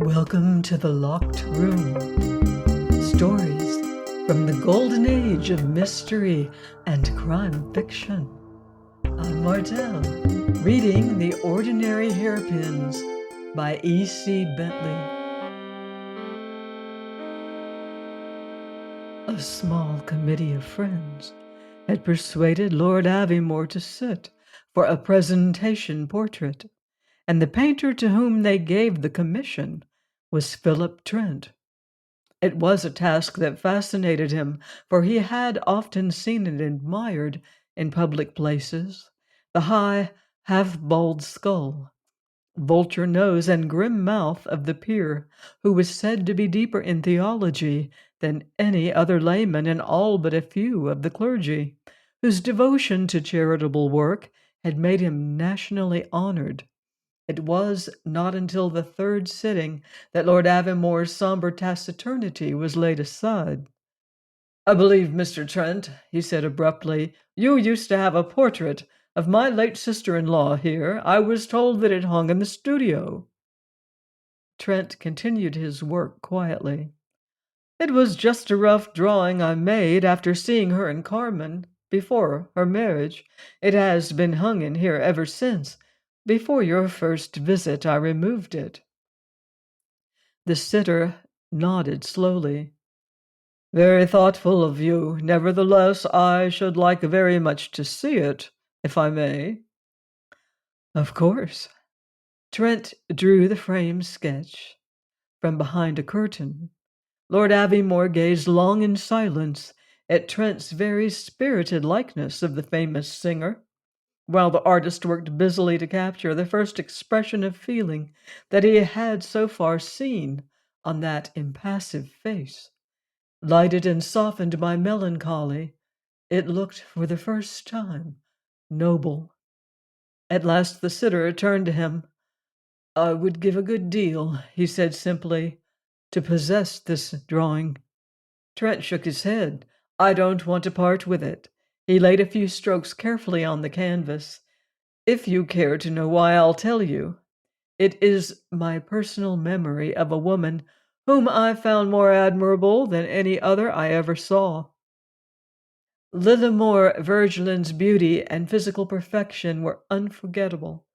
Welcome to the Locked Room. Stories from the golden age of mystery and crime fiction. I'm Martell, reading The Ordinary Hairpins by E.C. Bentley. A small committee of friends had persuaded Lord Aviemore to sit for a presentation portrait, and the painter to whom they gave the commission was Philip Trent. It was a task that fascinated him, for he had often seen and admired in public places the high, half-bald skull, vulture nose, and grim mouth of the peer, who was said to be deeper in theology than any other layman in all but a few of the clergy, whose devotion to charitable work had made him nationally honored. It was not until the third sitting that Lord Avimore's somber taciturnity was laid aside. "I believe, Mr. Trent," he said abruptly, "you used to have a portrait of my late sister-in-law here. I was told that it hung in the studio." Trent continued his work quietly. "It was just a rough drawing I made after seeing her in Carmen, before her marriage. It has been hung in here ever since. Before your first visit, I removed it." The sitter nodded slowly. "Very thoughtful of you. Nevertheless, I should like very much to see it, if I may." "Of course." Trent drew the frame sketch from behind a curtain. Lord Aviemore gazed long in silence at Trent's very spirited likeness of the famous singer, while the artist worked busily to capture the first expression of feeling that he had so far seen on that impassive face. Lighted and softened by melancholy, it looked for the first time noble. At last the sitter turned to him. "I would give a good deal," he said simply, "to possess this drawing." Trent shook his head. "I don't want to part with it." He laid a few strokes carefully on the canvas. "If you care to know why, I'll tell you. It is my personal memory of a woman whom I found more admirable than any other I ever saw. Lillimore Virgelin's beauty and physical perfection were unforgettable.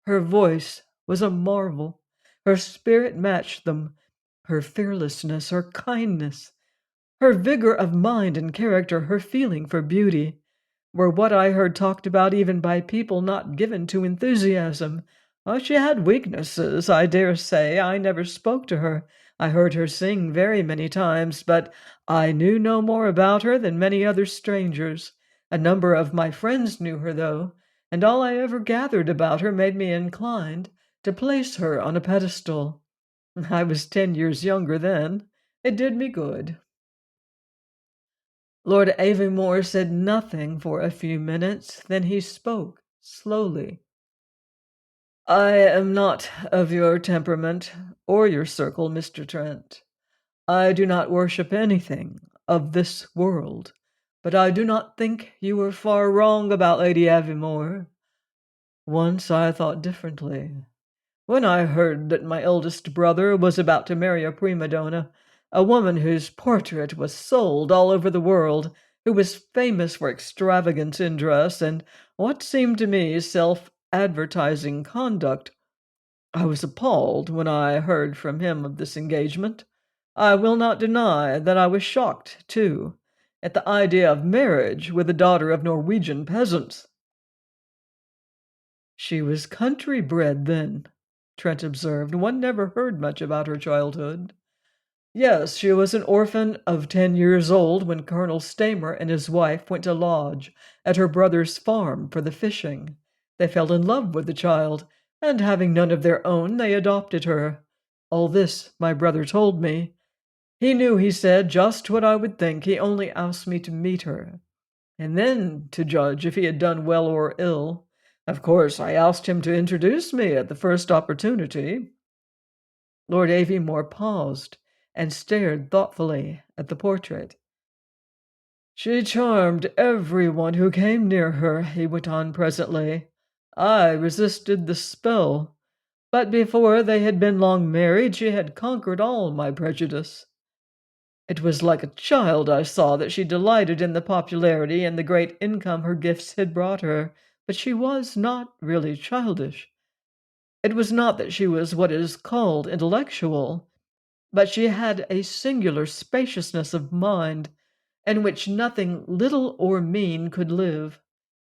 Her voice was a marvel. Her spirit matched them. Her fearlessness, her kindness, her vigor of mind and character, her feeling for beauty, were what I heard talked about even by people not given to enthusiasm. She had weaknesses, I dare say. I never spoke to her. I heard her sing very many times, but I knew no more about her than many other strangers. A number of my friends knew her, though, and all I ever gathered about her made me inclined to place her on a pedestal. I was 10 years younger then. It did me good." Lord Aviemore said nothing for a few minutes. Then he spoke slowly. "I am not of your temperament or your circle, Mr. Trent. I do not worship anything of this world, but I do not think you were far wrong about Lady Aviemore. Once I thought differently. When I heard that my eldest brother was about to marry a prima donna, a woman whose portrait was sold all over the world, who was famous for extravagance in dress and what seemed to me self-advertising conduct, I was appalled when I heard from him of this engagement. I will not deny that I was shocked, too, at the idea of marriage with a daughter of Norwegian peasants." "She was country-bred, then," Trent observed. "One never heard much about her childhood." "Yes, she was an orphan of 10 years old when Colonel Stamer and his wife went to lodge at her brother's farm for the fishing. They fell in love with the child, and having none of their own, they adopted her. All this my brother told me. He knew, he said, just what I would think. He only asked me to meet her, and then to judge if he had done well or ill. Of course, I asked him to introduce me at the first opportunity." Lord Aviemore paused and stared thoughtfully at the portrait. "She charmed everyone who came near her," he went on presently. "I resisted the spell. But before they had been long married, she had conquered all my prejudice. It was like a child I saw that she delighted in the popularity and the great income her gifts had brought her, but she was not really childish. It was not that she was what is called intellectual, but she had a singular spaciousness of mind in which nothing little or mean could live.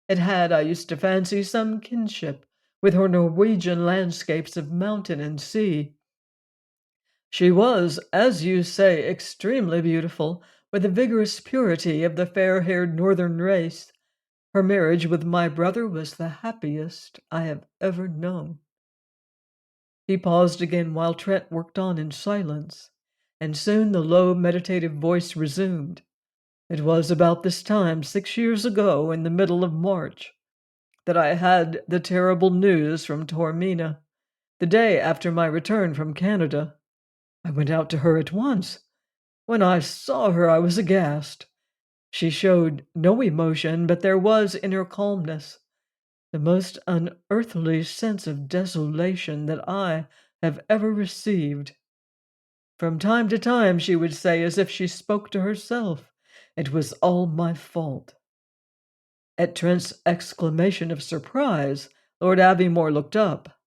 It had, I used to fancy, some kinship with her Norwegian landscapes of mountain and sea. She was, as you say, extremely beautiful, with the vigorous purity of the fair-haired northern race. Her marriage with my brother was the happiest I have ever known. He paused again while Trent worked on in silence, and soon the low, meditative voice resumed. It was about this time, 6 years ago, in the middle of March, that I had the terrible news from Taormina, the day after my return from Canada. I went out to her at once. When I saw her, I was aghast. She showed no emotion, but there was in her calmness the most unearthly sense of desolation that I have ever received. From time to time, she would say, as if she spoke to herself, "It was all my fault." At Trent's exclamation of surprise, Lord Aviemore looked up.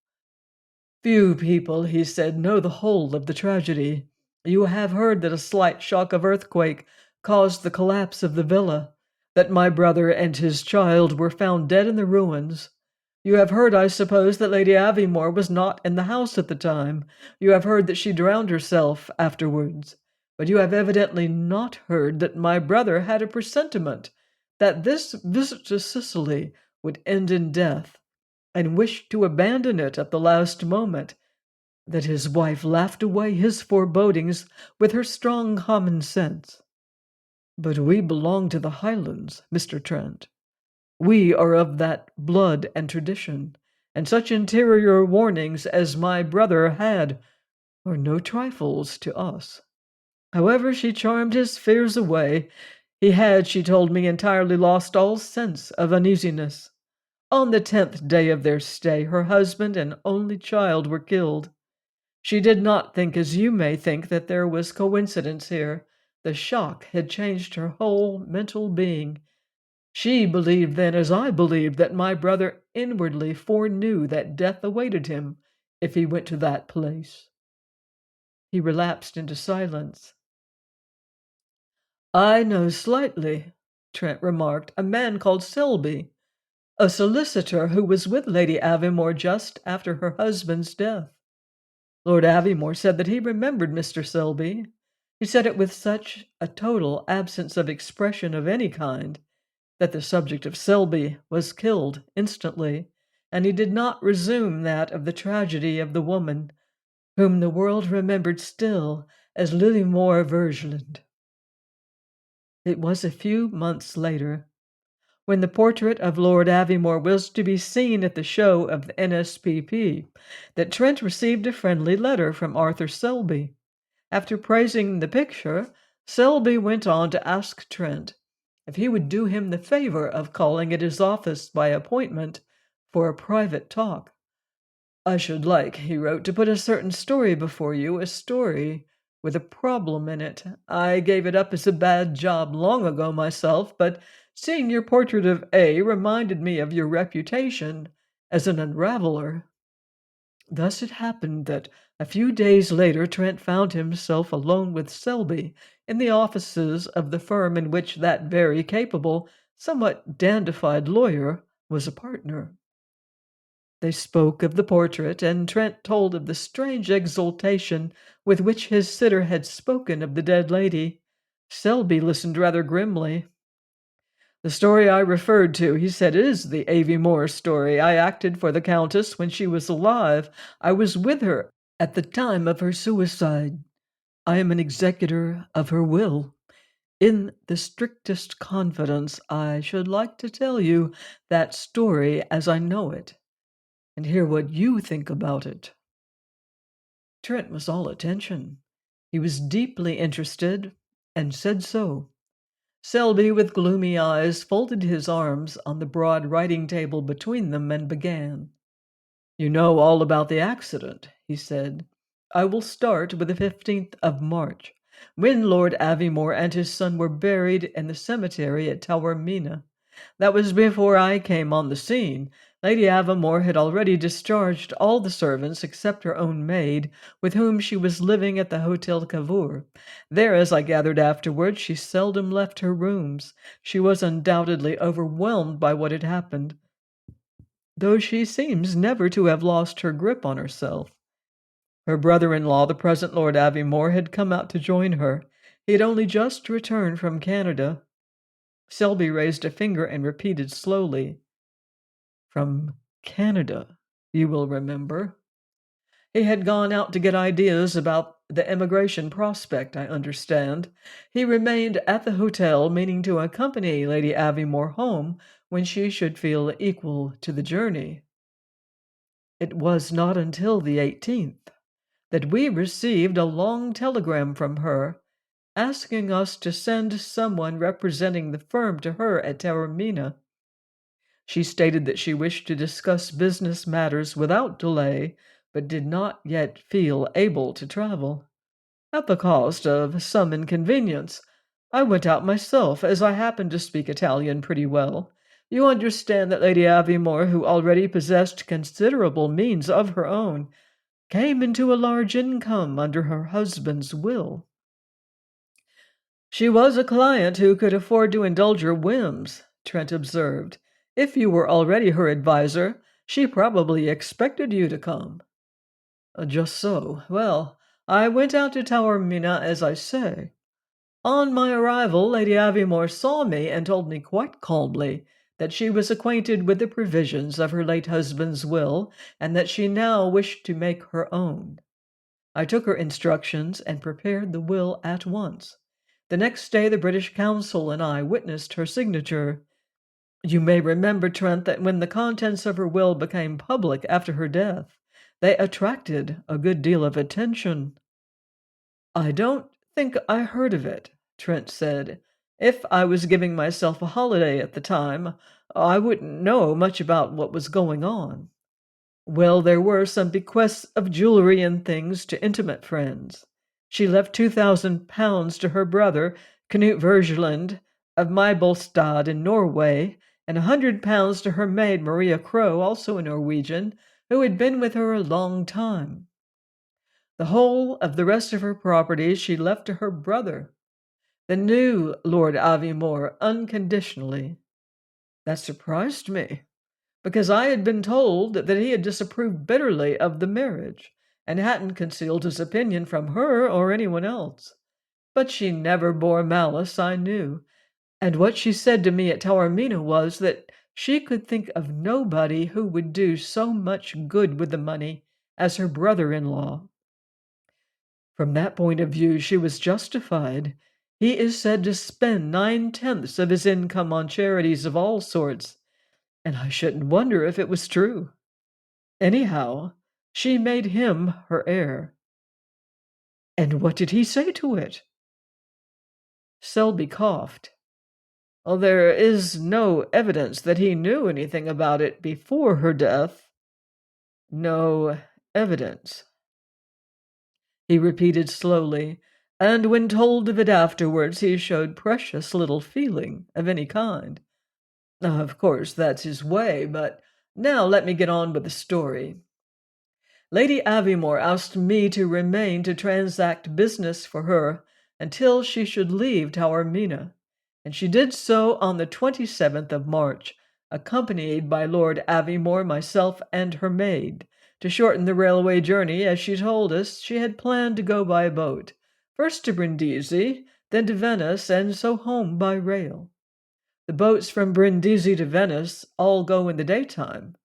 "Few people," he said, "know the whole of the tragedy. You have heard that a slight shock of earthquake caused the collapse of the villa, that my brother and his child were found dead in the ruins. You have heard, I suppose, that Lady Aviemore was not in the house at the time. You have heard that she drowned herself afterwards. But you have evidently not heard that my brother had a presentiment that this visit to Sicily would end in death, and wished to abandon it at the last moment, that his wife laughed away his forebodings with her strong common sense. But we belong to the Highlands, Mr. Trent. We are of that blood and tradition, and such interior warnings as my brother had are no trifles to us. However, she charmed his fears away. He had, she told me, entirely lost all sense of uneasiness. On the 10th day of their stay, her husband and only child were killed. She did not think, as you may think, that there was coincidence here. The shock had changed her whole mental being. She believed then, as I believed, that my brother inwardly foreknew that death awaited him if he went to that place. He relapsed into silence. "I know slightly," Trent remarked, "a man called Selby, a solicitor who was with Lady Aviemore just after her husband's death. Lord Aviemore said that he remembered Mr. Selby. He said it with such a total absence of expression of any kind that the subject of Selby was killed instantly, and he did not resume that of the tragedy of the woman whom the world remembered still as Lillimore Virgeland." It was a few months later, when the portrait of Lord Aviemore was to be seen at the show of the NSPP, that Trent received a friendly letter from Arthur Selby. After praising the picture, Selby went on to ask Trent if he would do him the favor of calling at his office by appointment for a private talk. "I should like," he wrote, "to put a certain story before you, a story with a problem in it. I gave it up as a bad job long ago myself, but seeing your portrait of A reminded me of your reputation as an unraveler." Thus it happened that a few days later Trent found himself alone with Selby in the offices of the firm in which that very capable, somewhat dandified lawyer was a partner. They spoke of the portrait, and Trent told of the strange exultation with which his sitter had spoken of the dead lady. Selby listened rather grimly. "The story I referred to," he said, "is the Aviemore story. I acted for the Countess when she was alive. I was with her at the time of her suicide. I am an executor of her will. In the strictest confidence, I should like to tell you that story as I know it, and hear what you think about it." Trent was all attention. He was deeply interested, and said so. Selby, with gloomy eyes, folded his arms on the broad writing table between them and began. "You know all about the accident," he said. "I will start with the 15th of March, when Lord Aviemore and his son were buried in the cemetery at Taormina. That was before I came on the scene. Lady Aviemore had already discharged all the servants except her own maid, with whom she was living at the Hotel Cavour. There, as I gathered afterwards, she seldom left her rooms. She was undoubtedly overwhelmed by what had happened, though she seems never to have lost her grip on herself. Her brother-in-law, the present Lord Aviemore, had come out to join her. He had only just returned from Canada." Selby raised a finger and repeated slowly, "From Canada, you will remember. He had gone out to get ideas about the emigration prospect, I understand. He remained at the hotel, meaning to accompany Lady Aviemore home when she should feel equal to the journey. It was not until the 18th that we received a long telegram from her, asking us to send someone representing the firm to her at Taormina. She stated that she wished to discuss business matters without delay, but did not yet feel able to travel. At the cost of some inconvenience, I went out myself, as I happen to speak Italian pretty well. You understand that Lady Aviemore, who already possessed considerable means of her own, came into a large income under her husband's will. She was a client who could afford to indulge her whims," Trent observed. "If you were already her adviser, she probably expected you to come." "Just so. Well, I went out to Taormina, as I say. On my arrival, Lady Aviemore saw me and told me quite calmly that she was acquainted with the provisions of her late husband's will, and that she now wished to make her own. I took her instructions and prepared the will at once. The next day the British consul and I witnessed her signature. You may remember, Trent, that when the contents of her will became public after her death, they attracted a good deal of attention." "I don't think I heard of it," Trent said. "If I was giving myself a holiday at the time, I wouldn't know much about what was going on." "Well, there were some bequests of jewelry and things to intimate friends. She left £2,000 to her brother, Knut Vergeland, of Mybelstad in Norway, and £100 to her maid, Maria Crow, also a Norwegian, who had been with her a long time. The whole of the rest of her property she left to her brother, the new Lord Aviemore, unconditionally. That surprised me, because I had been told that he had disapproved bitterly of the marriage, and hadn't concealed his opinion from her or anyone else. But she never bore malice, I knew, and what she said to me at Taormina was that she could think of nobody who would do so much good with the money as her brother-in-law. From that point of view, she was justified. He is said to spend 9/10 of his income on charities of all sorts, and I shouldn't wonder if it was true. Anyhow, she made him her heir." "And what did he say to it?" Selby coughed. "Well, there is no evidence that he knew anything about it before her death." "No evidence," he repeated slowly, "and when told of it afterwards, he showed precious little feeling of any kind. Of course, that's his way, but now let me get on with the story. Lady Aviemore asked me to remain to transact business for her until she should leave Taormina, and she did so on the 27th of March, accompanied by Lord Aviemore, myself, and her maid. To shorten the railway journey, as she told us, she had planned to go by boat, first to Brindisi, then to Venice, and so home by rail. The boats from Brindisi to Venice all go in the daytime,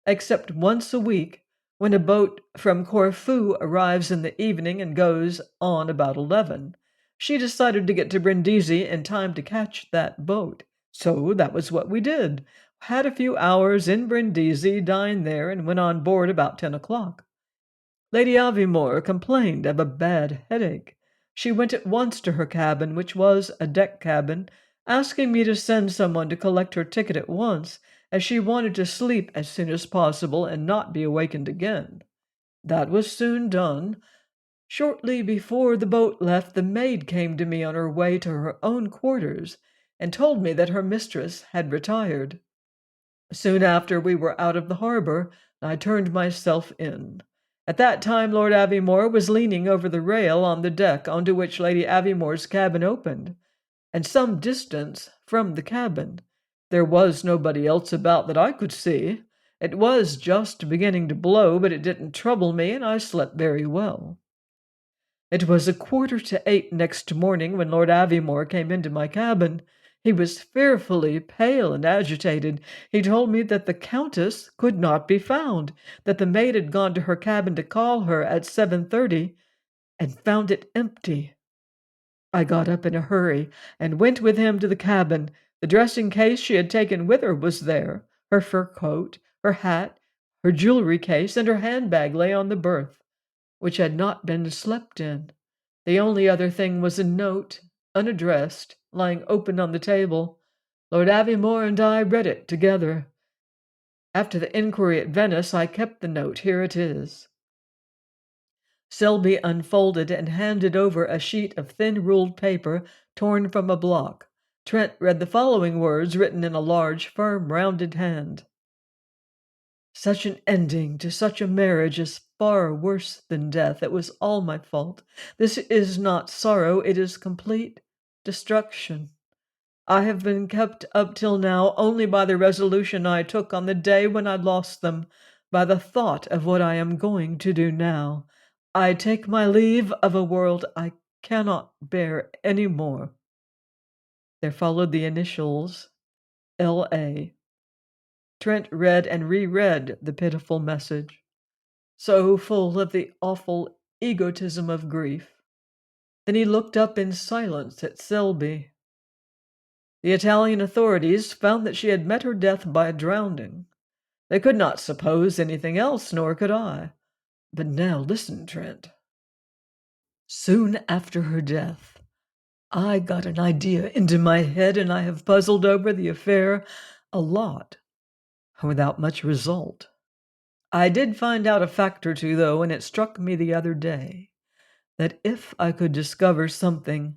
except once a week, when a boat from Corfu arrives in the evening and goes on about 11. She decided to get to Brindisi in time to catch that boat, so that was what we did. Had a few hours in Brindisi, dined there, and went on board about 10 o'clock. Lady Aviemore complained of a bad headache. She went at once to her cabin, which was a deck cabin, asking me to send someone to collect her ticket at once, as she wanted to sleep as soon as possible and not be awakened again. That was soon done. Shortly before the boat left, the maid came to me on her way to her own quarters and told me that her mistress had retired. Soon after we were out of the harbor, I turned myself in. At that time Lord Aviemore was leaning over the rail on the deck onto which Lady Aviemore's cabin opened, and some distance from the cabin. There was nobody else about that I could see. It was just beginning to blow, but it didn't trouble me, and I slept very well. It was 7:45 next morning when Lord Aviemore came into my cabin. He was fearfully pale and agitated. He told me that the Countess could not be found, that the maid had gone to her cabin to call her at 7:30 and found it empty. I got up in a hurry and went with him to the cabin. The dressing case she had taken with her was there. Her fur coat, her hat, her jewelry case, and her handbag lay on the berth, which had not been slept in. The only other thing was a note, unaddressed, lying open on the table. Lord Aviemore and I read it together. After the inquiry at Venice, I kept the note. Here it is. Selby unfolded and handed over a sheet of thin ruled paper torn from a block. Trent read the following words written in a large, firm, rounded hand. Such an ending to such a marriage is far worse than death. It was all my fault. This is not sorrow, it is complete destruction. I have been kept up till now only by the resolution I took on the day when I lost them, by the thought of what I am going to do now. I take my leave of a world I cannot bear any more. There followed the initials L.A. Trent read and reread the pitiful message, so full of the awful egotism of grief. Then he looked up in silence at Selby. The Italian authorities found that she had met her death by drowning. They could not suppose anything else, nor could I. But now listen, Trent. Soon after her death, I got an idea into my head, and I have puzzled over the affair a lot, without much result. I did find out a fact or two, though, and it struck me the other day that if I could discover something,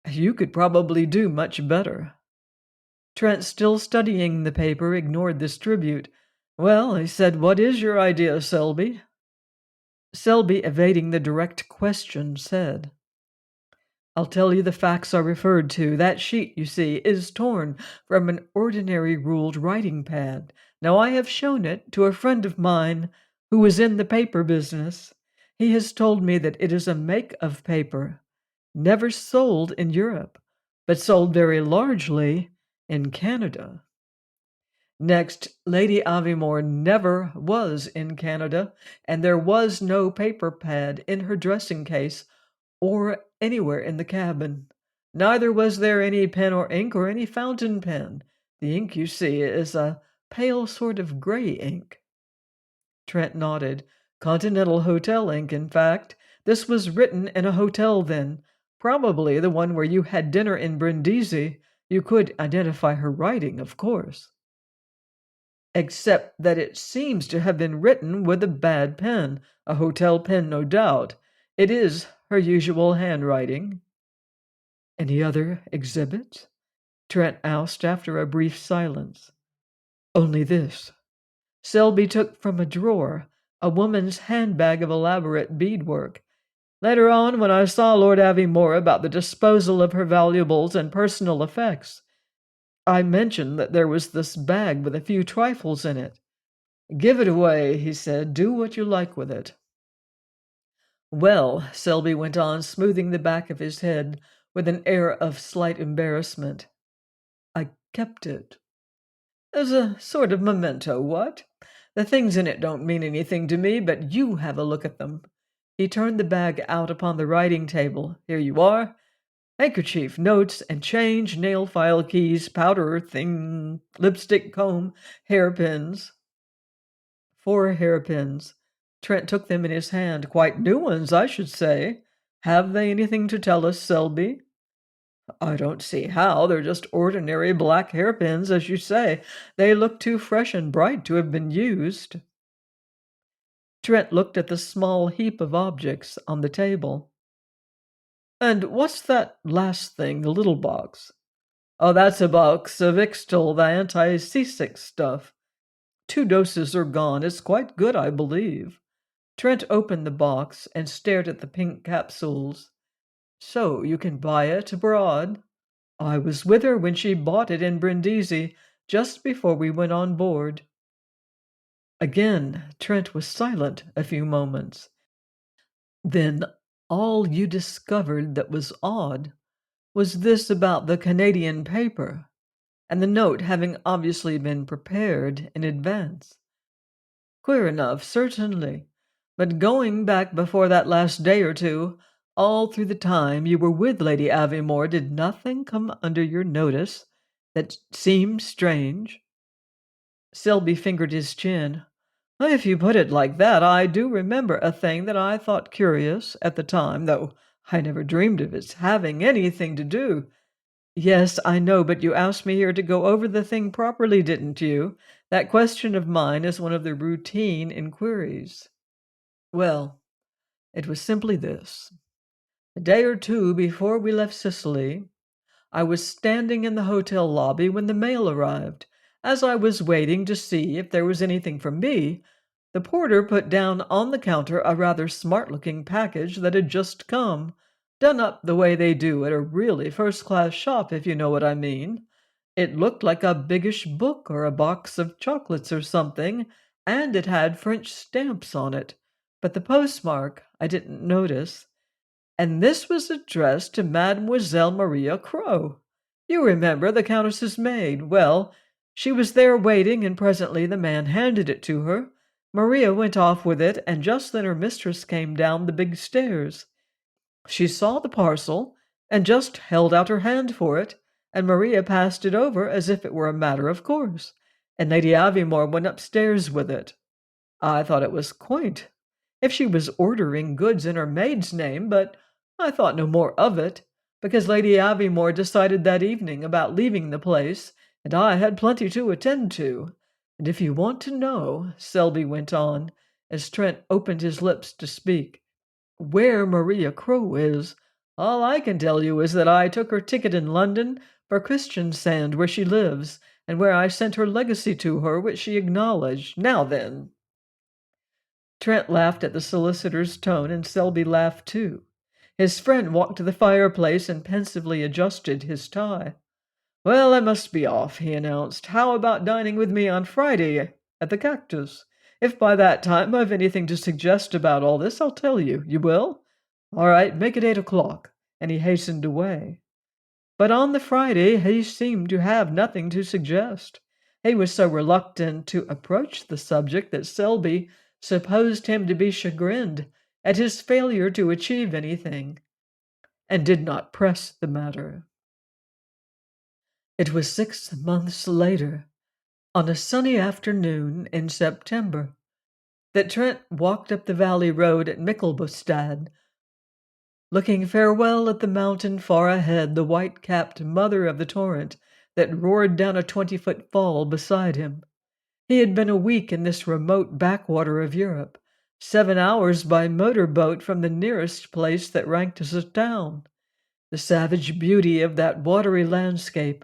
you could probably do much better. Trent, still studying the paper, ignored this tribute. Well, he said, what is your idea, Selby? Selby, evading the direct question, said, I'll tell you the facts I referred to. That sheet, you see, is torn from an ordinary ruled writing pad. Now, I have shown it to a friend of mine who is in the paper business. He has told me that it is a make of paper, never sold in Europe, but sold very largely in Canada. Next, Lady Aviemore never was in Canada, and there was no paper pad in her dressing case or anywhere in the cabin. Neither was there any pen or ink or any fountain pen. The ink, you see, is a pale sort of gray ink. Trent nodded. Continental Hotel ink, in fact. This was written in a hotel then, probably the one where you had dinner in Brindisi. You could identify her writing, of course. Except that it seems to have been written with a bad pen, a hotel pen, no doubt. It is her usual handwriting. Any other exhibits? Trent asked after a brief silence. Only this. Selby took from a drawer a woman's handbag of elaborate beadwork. Later on, when I saw Lord Aviemore about the disposal of her valuables and personal effects, I mentioned that there was this bag with a few trifles in it. Give it away, he said. Do what you like with it. Well, Selby went on, smoothing the back of his head with an air of slight embarrassment, I kept it. As a sort of memento, what? The things in it don't mean anything to me, but you have a look at them. He turned the bag out upon the writing table. Here you are. Handkerchief, notes, and change, nail file, keys, powder, thing, lipstick, comb, hairpins. 4 hairpins. Trent took them in his hand. Quite new ones, I should say. Have they anything to tell us, Selby? I don't see how. They're just ordinary black hairpins, as you say. They look too fresh and bright to have been used. Trent looked at the small heap of objects on the table. And what's that last thing, the little box? Oh, that's a box of Ixtal, the anti-seasick stuff. 2 doses are gone. It's quite good, I believe. Trent opened the box and stared at the pink capsules. So you can buy it abroad? I was with her when she bought it in Brindisi, just before we went on board. Again, Trent was silent a few moments. Then all you discovered that was odd was this about the Canadian paper, and the note having obviously been prepared in advance. Queer enough, certainly. But going back before that last day or two, all through the time you were with Lady Aviemore, did nothing come under your notice that seemed strange? Selby fingered his chin. If you put it like that, I do remember a thing that I thought curious at the time, though I never dreamed of its having anything to do. Yes, I know, but you asked me here to go over the thing properly, didn't you? That question of mine is one of the routine inquiries. Well, it was simply this. A day or two before we left Sicily, I was standing in the hotel lobby when the mail arrived. As I was waiting to see if there was anything for me, the porter put down on the counter a rather smart-looking package that had just come, done up the way they do at a really first-class shop, if you know what I mean. It looked like a biggish book or a box of chocolates or something, and it had French stamps on it, but the postmark I didn't notice. And this was addressed to Mademoiselle Maria Crowe. You remember, the Countess's maid. Well, she was there waiting, and presently the man handed it to her. Maria went off with it, and just then her mistress came down the big stairs. She saw the parcel, and just held out her hand for it, and Maria passed it over as if it were a matter of course, and Lady Aviemore went upstairs with it. I thought it was quaint, if she was ordering goods in her maid's name, but I thought no more of it, because Lady Aviemore decided that evening about leaving the place, and I had plenty to attend to. And if you want to know, Selby went on, as Trent opened his lips to speak, where Maria Crowe is, all I can tell you is that I took her ticket in London for Christiansand, where she lives, and where I sent her legacy to her, which she acknowledged. Now then. Trent laughed at the solicitor's tone, and Selby laughed too. His friend walked to the fireplace and pensively adjusted his tie. Well, I must be off, he announced. How about dining with me on Friday at the Cactus? If by that time I've anything to suggest about all this, I'll tell you. You will? All right, make it 8 o'clock. And he hastened away. But on the Friday he seemed to have nothing to suggest. He was so reluctant to approach the subject that Selby supposed him to be chagrined at his failure to achieve anything, and did not press the matter. It was 6 months later, on a sunny afternoon in September, that Trent walked up the valley road at Michelbostad, looking farewell at the mountain far ahead, the white-capped mother of the torrent that roared down a 20-foot fall beside him. He had been a week in this remote backwater of Europe, 7 hours by motor boat from the nearest place that ranked as a town. The savage beauty of that watery landscape,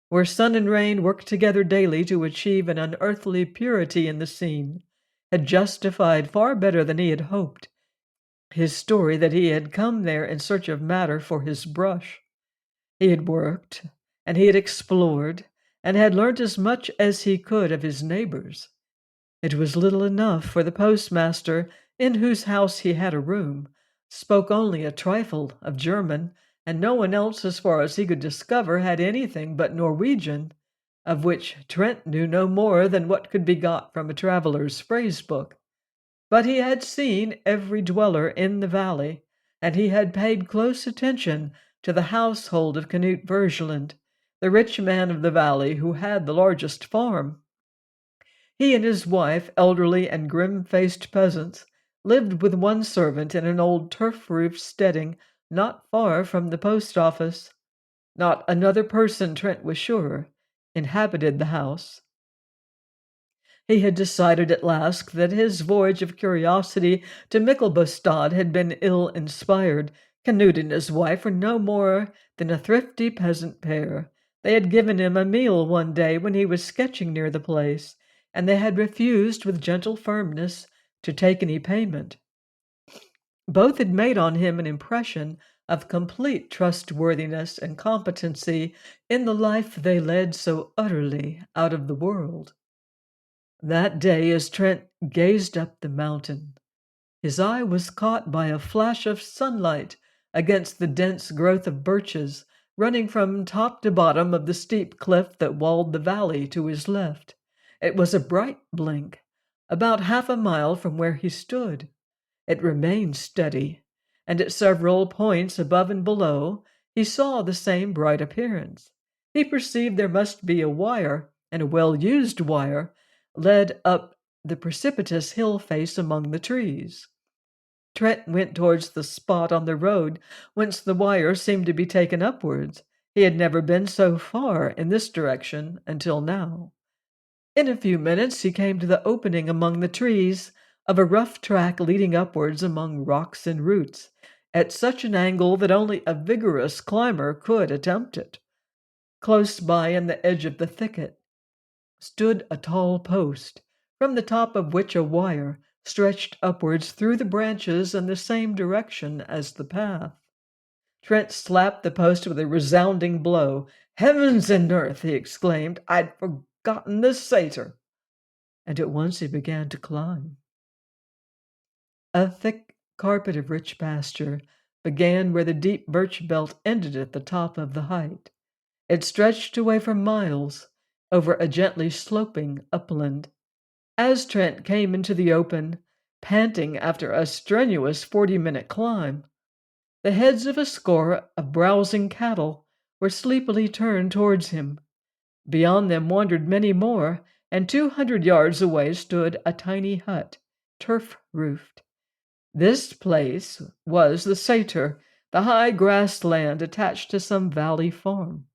where sun and rain worked together daily to achieve an unearthly purity in the scene, had justified far better than he had hoped his story that he had come there in search of matter for his brush. He had worked, and he had explored, and had learnt as much as he could of his neighbors. It was little enough, for the postmaster, in whose house he had a room, spoke only a trifle of German, and no one else, as far as he could discover, had anything but Norwegian, of which Trent knew no more than what could be got from a traveller's phrase-book. But he had seen every dweller in the valley, and he had paid close attention to the household of Canute Vergeland, the rich man of the valley who had the largest farm. He and his wife, elderly and grim-faced peasants, lived with one servant in an old turf-roofed steading not far from the post office. Not another person, Trent was sure, inhabited the house. He had decided at last that his voyage of curiosity to Michelbostad had been ill-inspired. Canute and his wife were no more than a thrifty peasant pair. They had given him a meal one day when he was sketching near the place, and they had refused with gentle firmness to take any payment. Both had made on him an impression of complete trustworthiness and competency in the life they led so utterly out of the world. That day, as Trent gazed up the mountain, his eye was caught by a flash of sunlight against the dense growth of birches running from top to bottom of the steep cliff that walled the valley to his left. It was a bright blink, about half a mile from where he stood. It remained steady, and at several points above and below he saw the same bright appearance. He perceived there must be a wire, and a well-used wire, led up the precipitous hill face among the trees. Trent went towards the spot on the road whence the wire seemed to be taken upwards. He had never been so far in this direction until now. In a few minutes he came to the opening among the trees of a rough track leading upwards among rocks and roots, at such an angle that only a vigorous climber could attempt it. Close by, in the edge of the thicket, stood a tall post, from the top of which a wire stretched upwards through the branches in the same direction as the path. Trent slapped the post with a resounding blow. "Heavens and earth!" he exclaimed. "I'd forgotten this satyr!" And at once he began to climb. A thick carpet of rich pasture began where the deep birch belt ended at the top of the height. It stretched away for miles over a gently sloping upland. As Trent came into the open, panting after a strenuous 40-minute climb, the heads of a score of browsing cattle were sleepily turned towards him. Beyond them wandered many more, and 200 yards away stood a tiny hut, turf-roofed. This place was the satyr, the high grass land attached to some valley farm.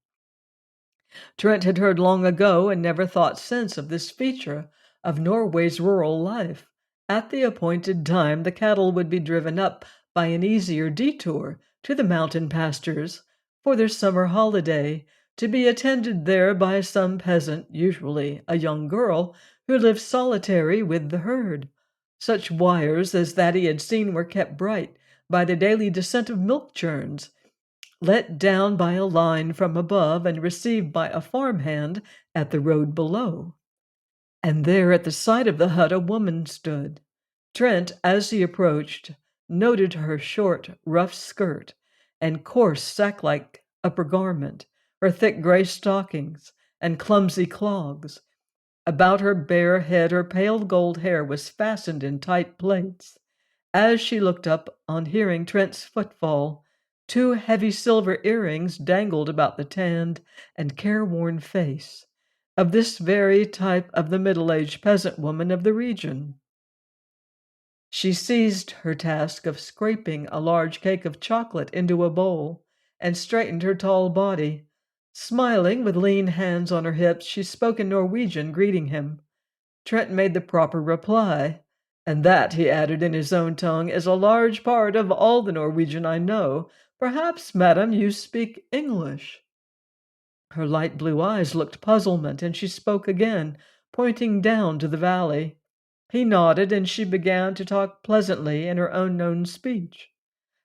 Trent had heard long ago and never thought since of this feature of Norway's rural life. At the appointed time, the cattle would be driven up by an easier detour to the mountain pastures for their summer holiday, to be attended there by some peasant, usually a young girl, who lived solitary with the herd. Such wires as that he had seen were kept bright by the daily descent of milk churns, let down by a line from above and received by a farmhand at the road below. And there at the side of the hut a woman stood. Trent, as he approached, noted her short, rough skirt and coarse, sack-like upper garment, her thick gray stockings and clumsy clogs. About her bare head her pale gold hair was fastened in tight plaits. As she looked up on hearing Trent's footfall, 2 heavy silver earrings dangled about the tanned and careworn face of this very type of the middle-aged peasant woman of the region. She seized her task of scraping a large cake of chocolate into a bowl and straightened her tall body. Smiling with lean hands on her hips, she spoke in Norwegian, greeting him. Trent made the proper reply. "And that," he added in his own tongue, "is a large part of all the Norwegian I know. Perhaps, madam, you speak English?" Her light blue eyes looked puzzlement, and she spoke again, pointing down to the valley. He nodded, and she began to talk pleasantly in her unknown speech.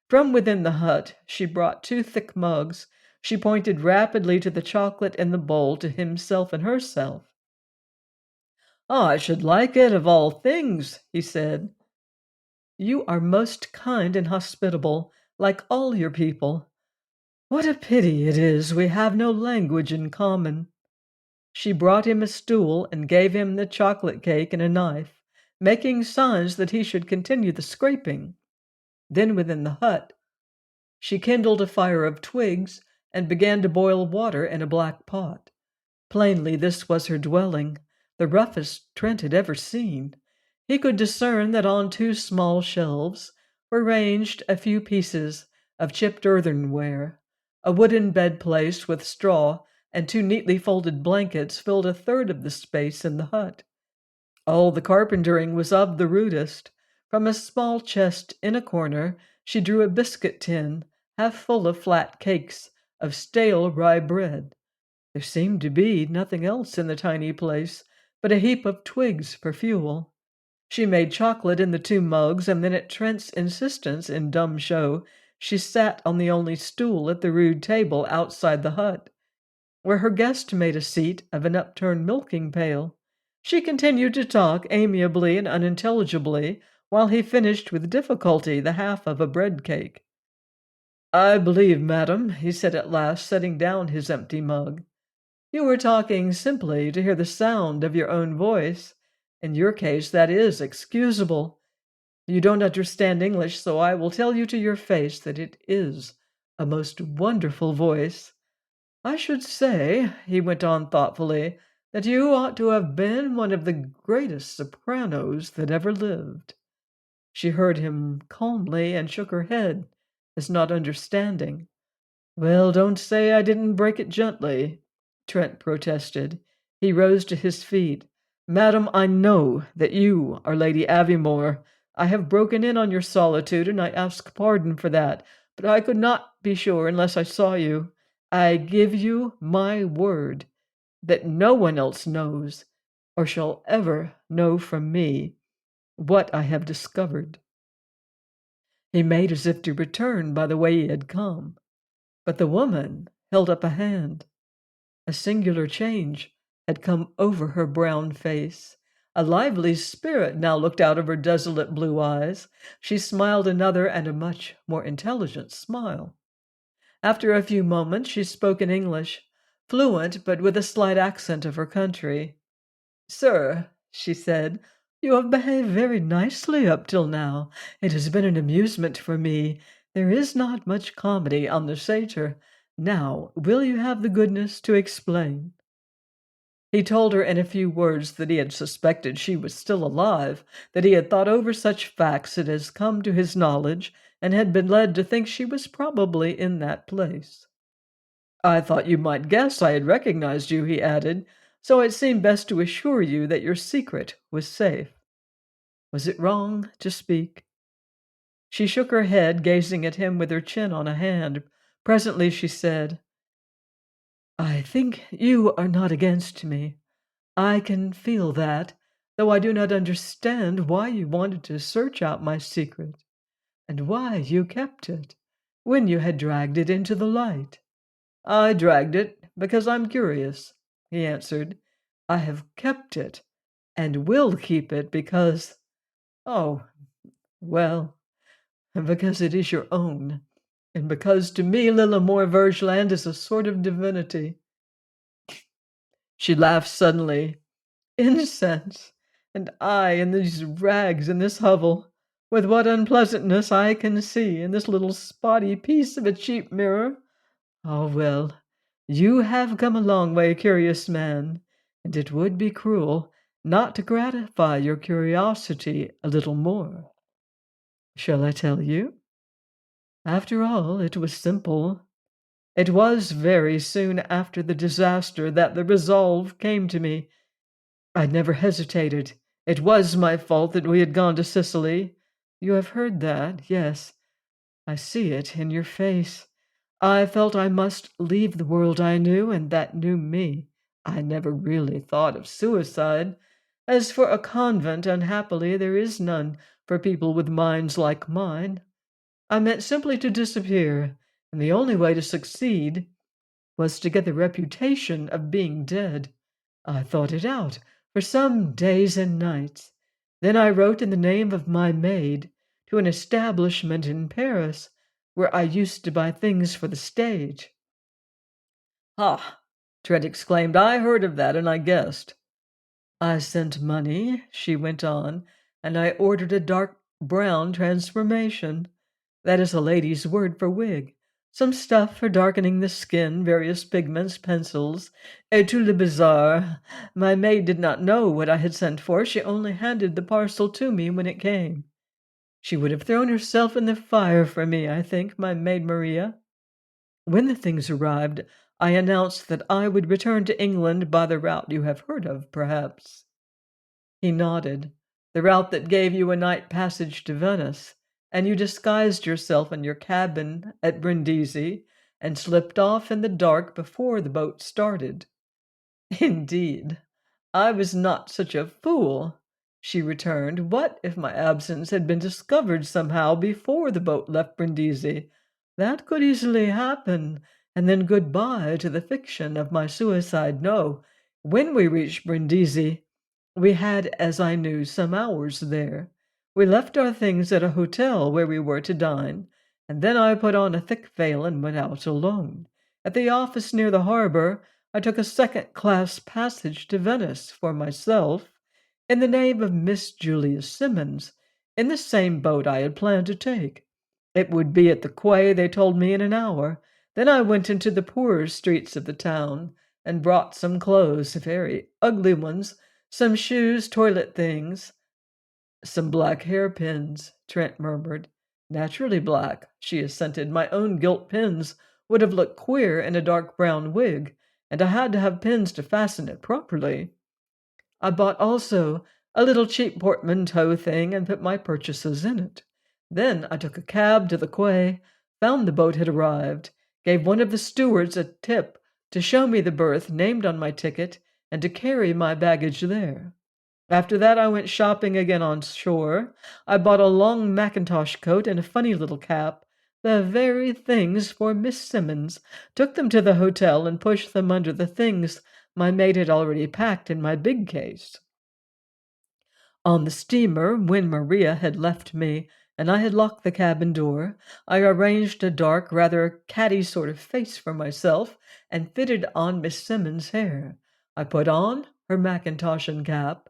From within the hut she brought 2 thick mugs. She pointed rapidly to the chocolate in the bowl to himself and herself. "I should like it of all things," he said. "You are most kind and hospitable, like all your people. What a pity it is we have no language in common." She brought him a stool and gave him the chocolate cake and a knife, making signs that he should continue the scraping. Then within the hut she kindled a fire of twigs and began to boil water in a black pot. Plainly this was her dwelling, the roughest Trent had ever seen. He could discern that on 2 small shelves were ranged a few pieces of chipped earthenware, A wooden bed placed with straw and two neatly folded blankets filled a third of the space in the hut. All the carpentering was of the rudest. From a small chest in a corner, she drew a biscuit tin, half full of flat cakes of stale rye bread. There seemed to be nothing else in the tiny place but a heap of twigs for fuel. She made chocolate in the two mugs, and then at Trent's insistence, in dumb show, she sat on the only stool at the rude table outside the hut, where her guest made a seat of an upturned milking pail. She continued to talk amiably and unintelligibly, while he finished with difficulty the half of a bread cake. "I believe, madam," he said at last, setting down his empty mug, "you were talking simply to hear the sound of your own voice. In your case, that is excusable. You don't understand English, so I will tell you to your face that it is a most wonderful voice. I should say," he went on thoughtfully, "that you ought to have been one of the greatest sopranos that ever lived." She heard him calmly and shook her head, as not understanding. "Well, don't say I didn't break it gently," Trent protested. He rose to his feet. "Madam, I know that you are Lady Aviemore. I have broken in on your solitude, and I ask pardon for that, but I could not be sure unless I saw you. I give you my word that no one else knows, or shall ever know from me, what I have discovered." He made as if to return by the way he had come, but the woman held up a hand. A singular change had come over her brown face. A lively spirit now looked out of her desolate blue eyes. She smiled another and a much more intelligent smile. After a few moments, she spoke in English, fluent but with a slight accent of her country. "Sir," she said, "you have behaved very nicely up till now. It has been an amusement for me. There is not much comedy on the satyr. Now, will you have the goodness to explain?" He told her in a few words that he had suspected she was still alive, that he had thought over such facts as had come to his knowledge, and had been led to think she was probably in that place. "I thought you might guess I had recognized you," he added, "so it seemed best to assure you that your secret was safe. Was it wrong to speak?" She shook her head, gazing at him with her chin on a hand. Presently she said, "I think you are not against me. I can feel that, though I do not understand why you wanted to search out my secret, and why you kept it, when you had dragged it into the light." "I dragged it because I'm curious," he answered. "I have kept it, and will keep it because, oh, well, because it is your own, and because to me Lillimore Vergeland is a sort of divinity." She laughed suddenly. "Incense! And I in these rags in this hovel, with what unpleasantness I can see in this little spotty piece of a cheap mirror. Ah, well, you have come a long way, curious man, and it would be cruel not to gratify your curiosity a little more. Shall I tell you? After all, it was simple. It was very soon after the disaster that the resolve came to me. I never hesitated. It was my fault that we had gone to Sicily. You have heard that, yes. I see it in your face. I felt I must leave the world I knew, and that knew me. I never really thought of suicide. As for a convent, unhappily, there is none for people with minds like mine. I meant simply to disappear, and the only way to succeed was to get the reputation of being dead. I thought it out for some days and nights. Then I wrote in the name of my maid to an establishment in Paris where I used to buy things for the stage." "Ha!" Trent exclaimed. "I heard of that, and I guessed." "I sent money," she went on, "and I ordered a dark brown transformation. That is a lady's word for wig. Some stuff for darkening the skin, various pigments, pencils, et tout le bazar. My maid did not know what I had sent for. She only handed the parcel to me when it came. She would have thrown herself in the fire for me, I think, my maid Maria." When the things arrived, I announced that I would return to England by the route you have heard of, perhaps. He nodded. The route that gave you a night passage to Venice, and you disguised yourself in your cabin at Brindisi and slipped off in the dark before the boat started. Indeed, I was not such a fool, she returned. What if my absence had been discovered somehow before the boat left Brindisi? That could easily happen, and then goodbye to the fiction of my suicide. No, when we reached Brindisi, we had, as I knew, some hours there. We left our things at a hotel where we were to dine, and then I put on a thick veil and went out alone. At the office near the harbor, I took a second-class passage to Venice for myself, in the name of Miss Julia Simmons, in the same boat I had planned to take. It would be at the quay, they told me, in an hour. Then I went into the poorer streets of the town and brought some clothes, very ugly ones, some shoes, toilet things. Some black hairpins, Trent murmured. Naturally black, she assented. My own gilt pins would have looked queer in a dark brown wig, and I had to have pins to fasten it properly. I bought also a little cheap portmanteau thing and put my purchases in it. Then I took a cab to the quay, found the boat had arrived, gave one of the stewards a tip to show me the berth named on my ticket and to carry my baggage there. After that, I went shopping again on shore. I bought a long mackintosh coat and a funny little cap, the very things for Miss Simmons, took them to the hotel and pushed them under the things my maid had already packed in my big case. On the steamer, when Maria had left me and I had locked the cabin door, I arranged a dark, rather catty sort of face for myself and fitted on Miss Simmons' hair. I put on her mackintosh and cap.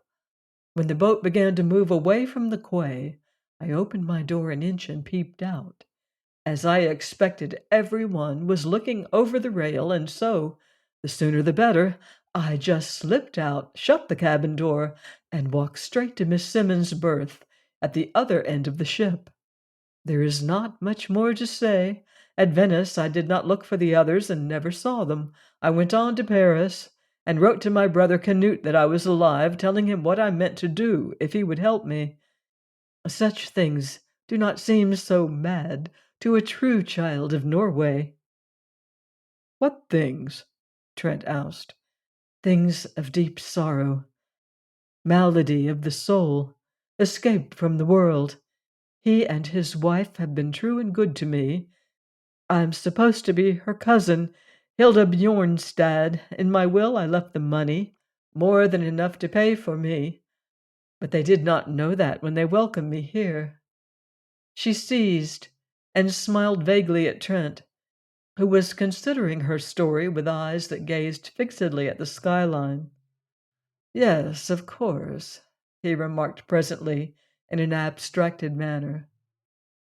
When the boat began to move away from the quay, I opened my door an inch and peeped out. As I expected, everyone was looking over the rail, and so, the sooner the better, I just slipped out, shut the cabin door, and walked straight to Miss Simmons' berth at the other end of the ship. There is not much more to say. At Venice, I did not look for the others and never saw them. I went on to Paris and wrote to my brother Canute that I was alive, telling him what I meant to do if he would help me. Such things do not seem so mad to a true child of Norway. What things? Trent asked. Things of deep sorrow, malady of the soul, escape from the world. He and his wife have been true and good to me. I'm supposed to be her cousin, Hilda Bjornstad. In my will I left them money, more than enough to pay for me. But they did not know that when they welcomed me here. She ceased and smiled vaguely at Trent, who was considering her story with eyes that gazed fixedly at the skyline. Yes, of course, he remarked presently in an abstracted manner.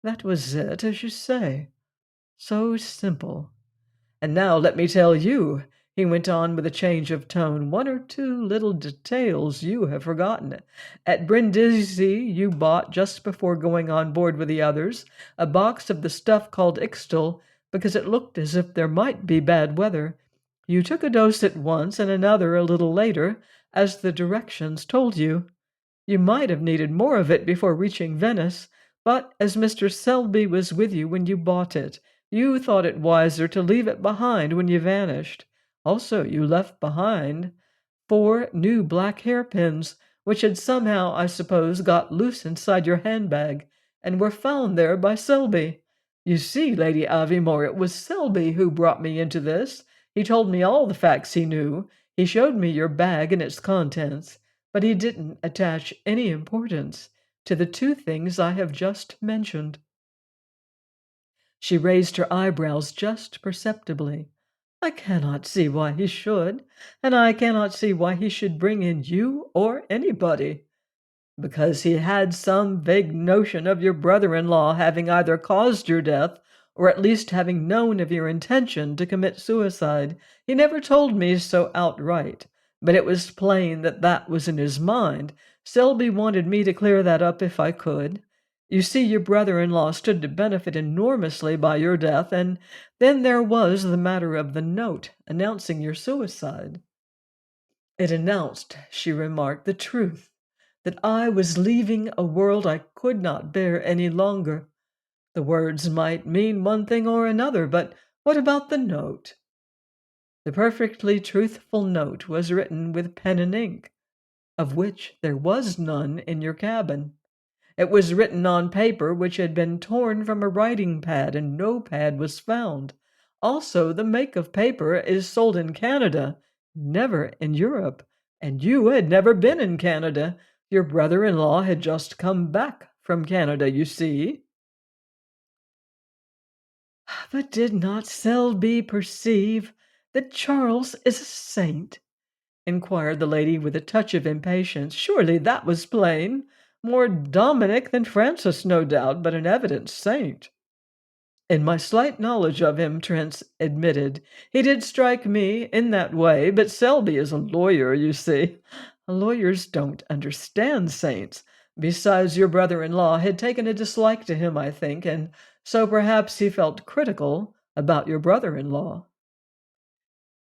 That was it, as you say. So simple. And now let me tell you, he went on with a change of tone, one or two little details you have forgotten. At Brindisi, you bought, just before going on board with the others, a box of the stuff called Ixtal, because it looked as if there might be bad weather. You took a dose at once and another a little later, as the directions told you. You might have needed more of it before reaching Venice, but as Mr. Selby was with you when you bought it, you thought it wiser to leave it behind when you vanished. Also, you left behind 4 new black hairpins, which had somehow, I suppose, got loose inside your handbag, and were found there by Selby. You see, Lady Aviemore, it was Selby who brought me into this. He told me all the facts he knew. He showed me your bag and its contents, but he didn't attach any importance to the 2 things I have just mentioned. She raised her eyebrows just perceptibly. I cannot see why he should, and I cannot see why he should bring in you or anybody. Because he had some vague notion of your brother-in-law having either caused your death or at least having known of your intention to commit suicide. He never told me so outright, but it was plain that that was in his mind. Selby wanted me to clear that up if I could. You see, your brother-in-law stood to benefit enormously by your death, and then there was the matter of the note announcing your suicide. It announced, she remarked, the truth, that I was leaving a world I could not bear any longer. The words might mean one thing or another, but what about the note? The perfectly truthful note was written with pen and ink, of which there was none in your cabin. It was written on paper which had been torn from a writing pad, and no pad was found. Also, the make of paper is sold in Canada, never in Europe, and you had never been in Canada. Your brother-in-law had just come back from Canada, you see. But did not Selby perceive that Charles is a saint? Inquired the lady with a touch of impatience. Surely that was plain. More Dominic than Francis, no doubt, but an evident saint. In my slight knowledge of him, Trent admitted, he did strike me in that way, but Selby is a lawyer, you see. Lawyers don't understand saints. Besides, your brother-in-law had taken a dislike to him, I think, and so perhaps he felt critical about your brother-in-law.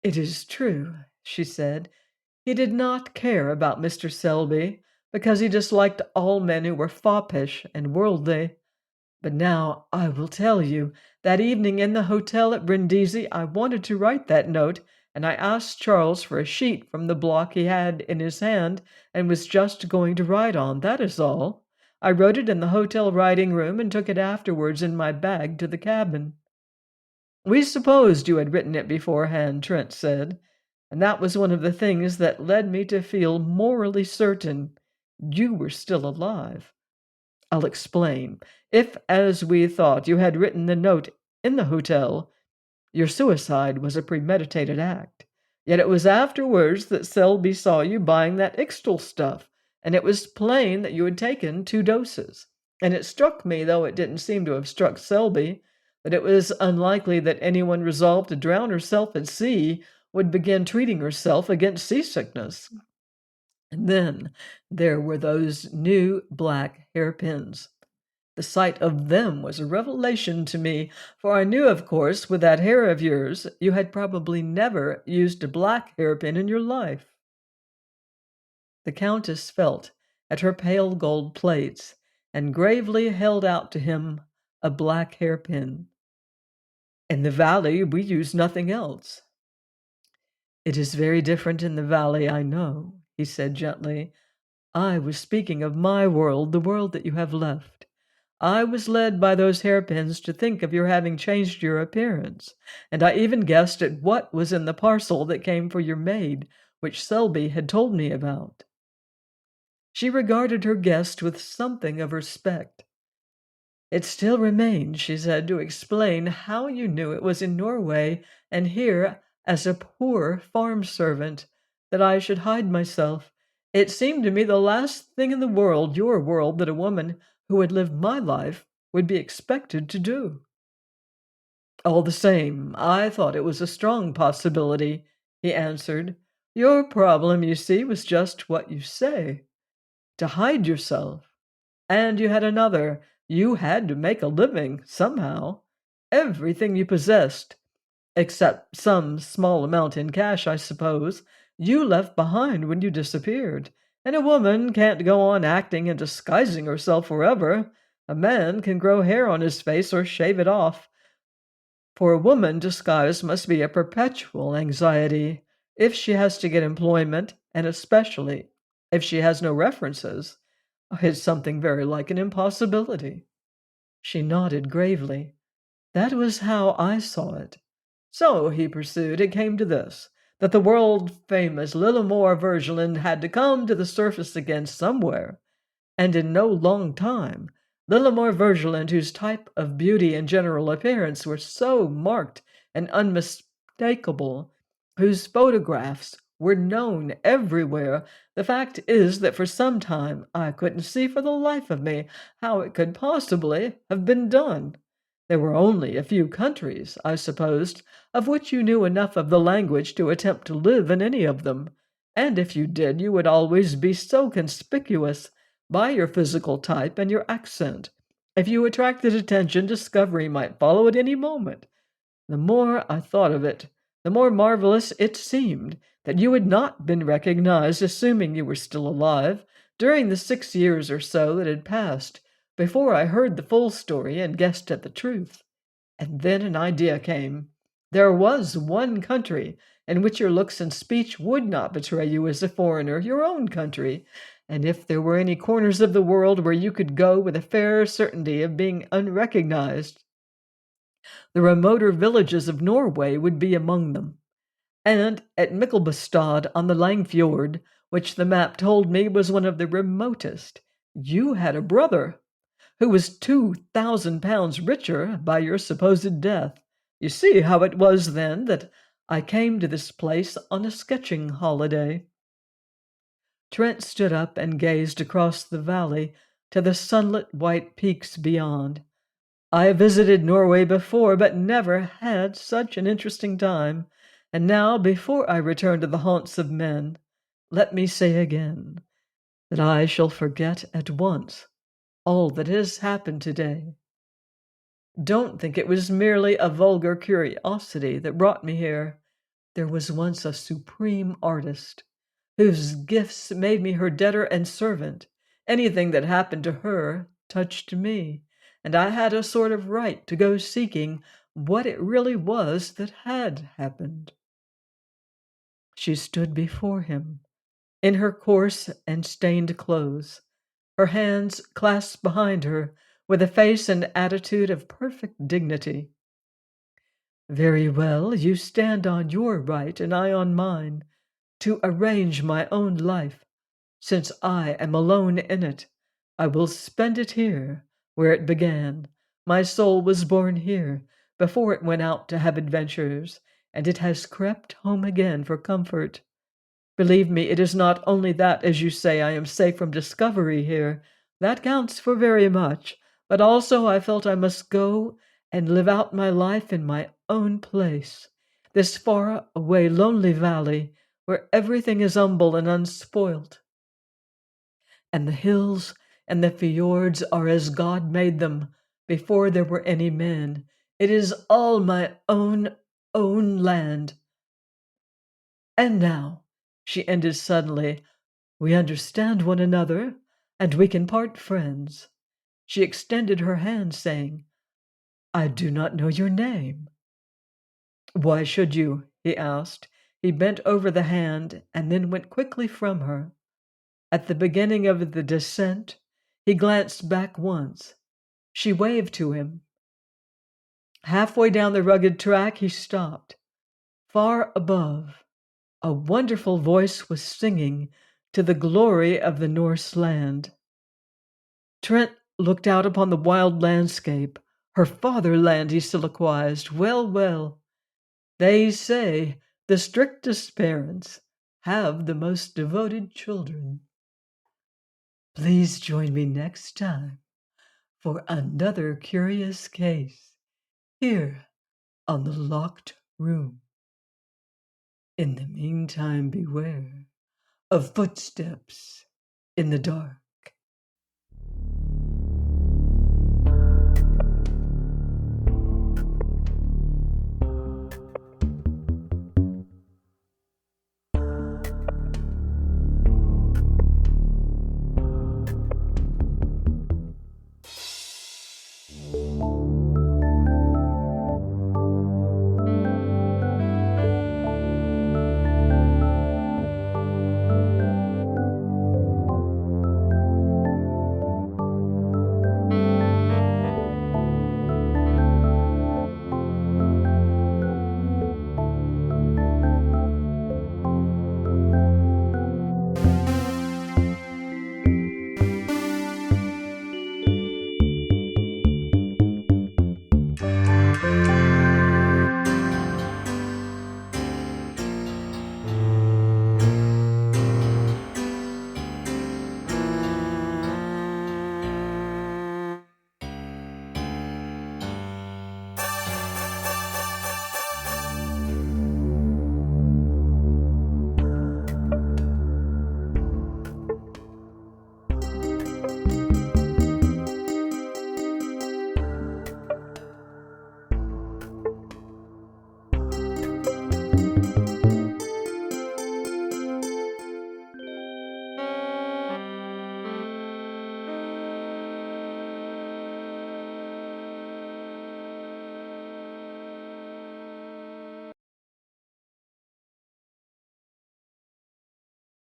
It is true, she said. He did not care about Mr. Selby, because he disliked all men who were foppish and worldly. But now I will tell you, that evening in the hotel at Brindisi I wanted to write that note, and I asked Charles for a sheet from the block he had in his hand and was just going to write on, that is all. I wrote it in the hotel writing room and took it afterwards in my bag to the cabin. We supposed you had written it beforehand, Trent said, and that was one of the things that led me to feel morally certain you were still alive. I'll explain. If, as we thought, you had written the note in the hotel, your suicide was a premeditated act. Yet it was afterwards that Selby saw you buying that Ixtal stuff, and it was plain that you had taken 2 doses. And it struck me, though it didn't seem to have struck Selby, that it was unlikely that anyone resolved to drown herself at sea would begin treating herself against seasickness. And then there were those new black hairpins. The sight of them was a revelation to me, for I knew, of course, with that hair of yours, you had probably never used a black hairpin in your life. The Countess felt at her pale gold plates and gravely held out to him a black hairpin. In the valley we use nothing else. It is very different in the valley, I know, he said gently. I was speaking of my world, the world that you have left. I was led by those hairpins to think of your having changed your appearance, and I even guessed at what was in the parcel that came for your maid, which Selby had told me about. She regarded her guest with something of respect. It still remains, she said, to explain how you knew it was in Norway and here, as a poor farm servant, that I should hide myself. It seemed to me the last thing in the world, your world, that a woman who had lived my life would be expected to do. All the same, I thought it was a strong possibility, he answered. Your problem, you see, was just what you say, to hide yourself. And you had another. You had to make a living somehow. Everything you possessed, except some small amount in cash, I suppose, you left behind when you disappeared. And a woman can't go on acting and disguising herself forever. A man can grow hair on his face or shave it off. For a woman, disguise must be a perpetual anxiety if she has to get employment, and especially if she has no references. It's something very like an impossibility. She nodded gravely. That was how I saw it. So, he pursued, it came to this, that the world-famous Lillimore Vergeland had to come to the surface again somewhere, and in no long time. Lillimore Vergeland, whose type of beauty and general appearance were so marked and unmistakable, whose photographs were known everywhere. The fact is that for some time I couldn't see for the life of me how it could possibly have been done. There were only a few countries, I supposed, of which you knew enough of the language to attempt to live in any of them, and if you did, you would always be so conspicuous by your physical type and your accent. If you attracted attention, discovery might follow at any moment. The more I thought of it, the more marvelous it seemed that you had not been recognized, assuming you were still alive, during the 6 years or so that had passed before I heard the full story and guessed at the truth. And then an idea came. There was one country in which your looks and speech would not betray you as a foreigner, your own country. And if there were any corners of the world where you could go with a fair certainty of being unrecognized, the remoter villages of Norway would be among them. And at Michelbastad on the Langfjord, which the map told me was one of the remotest, you had a brother who was 2,000 pounds richer by your supposed death. You see how it was then that I came to this place on a sketching holiday." Trent stood up and gazed across the valley to the sunlit white peaks beyond. "I have visited Norway before, but never had such an interesting time. And now, before I return to the haunts of men, let me say again that I shall forget at once all that has happened today. Don't think it was merely a vulgar curiosity that brought me here. There was once a supreme artist whose gifts made me her debtor and servant. Anything that happened to her touched me, and I had a sort of right to go seeking what it really was that had happened." She stood before him, in her coarse and stained clothes, her hands clasped behind her, with a face and attitude of perfect dignity. "Very well, you stand on your right and I on mine, to arrange my own life. Since I am alone in it, I will spend it here, where it began. My soul was born here, before it went out to have adventures, and it has crept home again for comfort. Believe me, it is not only that, as you say, I am safe from discovery here. That counts for very much. But also I felt I must go and live out my life in my own place, this far away, lonely valley, where everything is humble and unspoilt, and the hills and the fjords are as God made them before there were any men. It is all my own land. And now," she ended suddenly, "we understand one another, and we can part friends." She extended her hand, saying, "I do not know your name." "Why should you?" he asked. He bent over the hand and then went quickly from her. At the beginning of the descent, he glanced back once. She waved to him. Halfway down the rugged track, he stopped. Far above, a wonderful voice was singing to the glory of the Norse land. Trent looked out upon the wild landscape. Her fatherland, he soliloquized. Well, well, they say the strictest parents have the most devoted children. Please join me next time for another curious case here on The Locked Room. In the meantime, beware of footsteps in the dark.